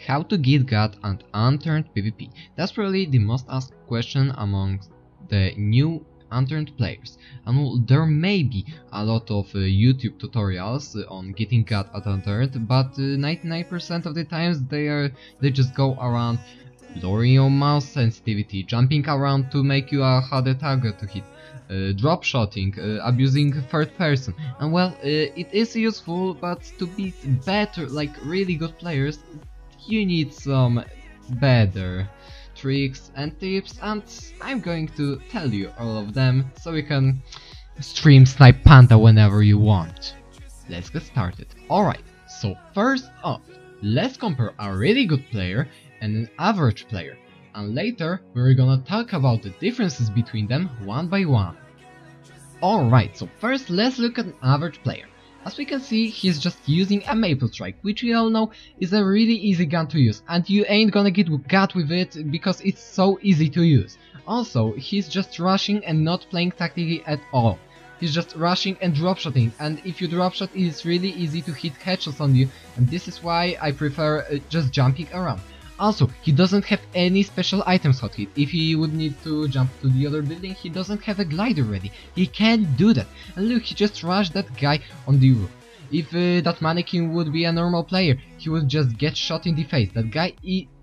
how to get God and Unturned PvP. That's probably the most asked question among the new Unturned players, and well, there may be a lot of YouTube tutorials on getting God at Unturned, but 99% of the times they just go around lowering your mouse sensitivity, jumping around to make you a harder target to hit, drop shotting, abusing third person, and well, it is useful, but to beat better, like really good players, you need some better tricks and tips, and I'm going to tell you all of them so you can stream Snipe Panda whenever you want. Let's get started. Alright, so first off, let's compare a really good player and an average player, and later we're gonna talk about the differences between them one by one. Alright, so first let's look at an average player. As we can see, he's just using a Maple Strike, which we all know is a really easy gun to use, and you ain't gonna get got with it because it's so easy to use. Also, he's just rushing and not playing tactically at all. He's just rushing and dropshotting, and if you dropshot, it's really easy to hit headshots on you, and this is why I prefer just jumping around. Also, he doesn't have any special items hotkey. If he would need to jump to the other building, he doesn't have a glider ready. He can't do that. And look, he just rushed that guy on the roof. If that mannequin would be a normal player, he would just get shot in the face. That guy,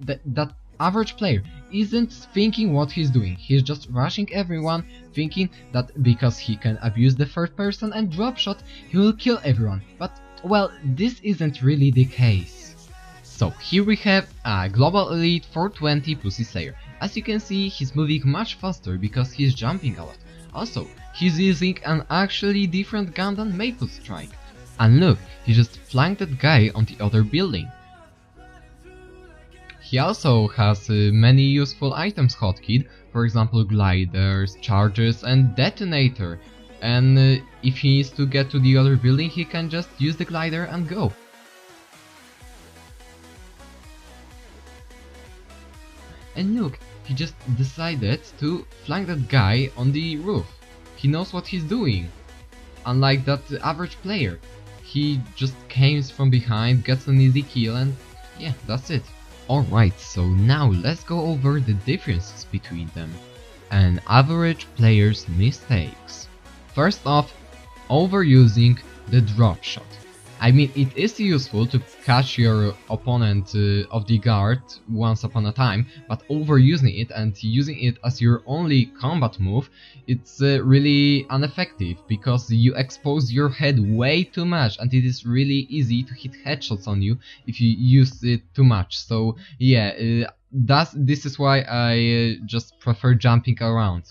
that average player, isn't thinking what he's doing. He's just rushing everyone, thinking that because he can abuse the third person and drop shot, he will kill everyone. But, well, this isn't really the case. So here we have a Global Elite 420 Pussy Slayer. As you can see, he's moving much faster because he's jumping a lot. Also, he's using an actually different gun than Maple Strike. And look, he just flanked that guy on the other building. He also has many useful items hotkeyed, for example gliders, charges and detonator. And if he needs to get to the other building, he can just use the glider and go. And look, he just decided to flank that guy on the roof. He knows what he's doing. Unlike that average player, he just came from behind, gets an easy kill, and yeah, that's it. Alright, so now let's go over the differences between them. An average player's mistakes. First off, overusing the drop shot. I mean, it is useful to catch your opponent off the guard once upon a time, but overusing it and using it as your only combat move, it's really ineffective because you expose your head way too much and it is really easy to hit headshots on you if you use it too much. So yeah, this is why I just prefer jumping around.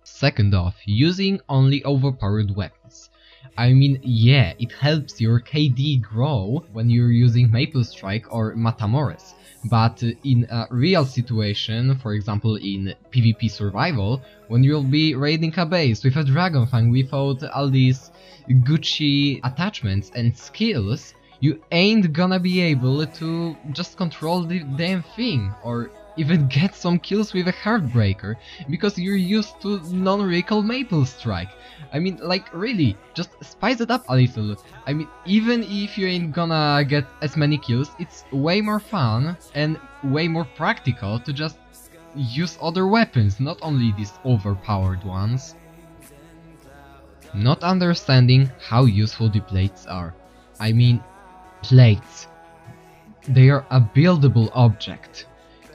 Second off, using only overpowered weapons. I mean, yeah, it helps your KD grow when you're using Maple Strike or Matamoros, but in a real situation, for example in PvP survival, when you'll be raiding a base with a Dragon Fang without all these Gucci attachments and skills, you ain't gonna be able to just control the damn thing, or even get some kills with a Heartbreaker, because you're used to non-recall Maple Strike. I mean, like, really, just spice it up a little. I mean, even if you ain't gonna get as many kills, it's way more fun and way more practical to just use other weapons, not only these overpowered ones. Not understanding how useful the plates are. I mean, plates. They are a buildable object.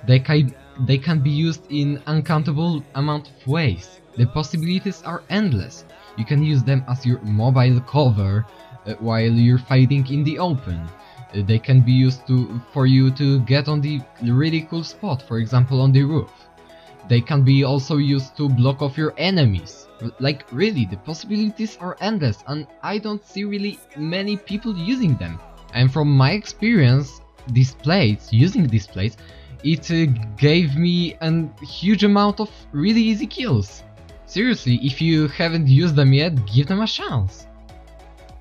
They can be used in uncountable amount of ways. The possibilities are endless. You can use them as your mobile cover while you're fighting in the open. They can be used for you to get on the really cool spot, for example on the roof. They can be also used to block off your enemies. Like, really, the possibilities are endless and I don't see really many people using them. And from my experience, using these plates, it gave me a huge amount of really easy kills. Seriously, if you haven't used them yet, give them a chance.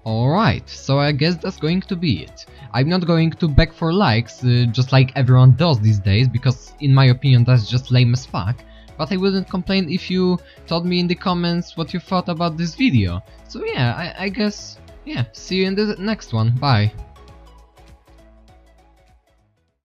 Alright, so I guess that's going to be it. I'm not going to beg for likes, just like everyone does these days, because in my opinion that's just lame as fuck. But I wouldn't complain if you told me in the comments what you thought about this video. So yeah, I guess, yeah, see you in the next one, bye.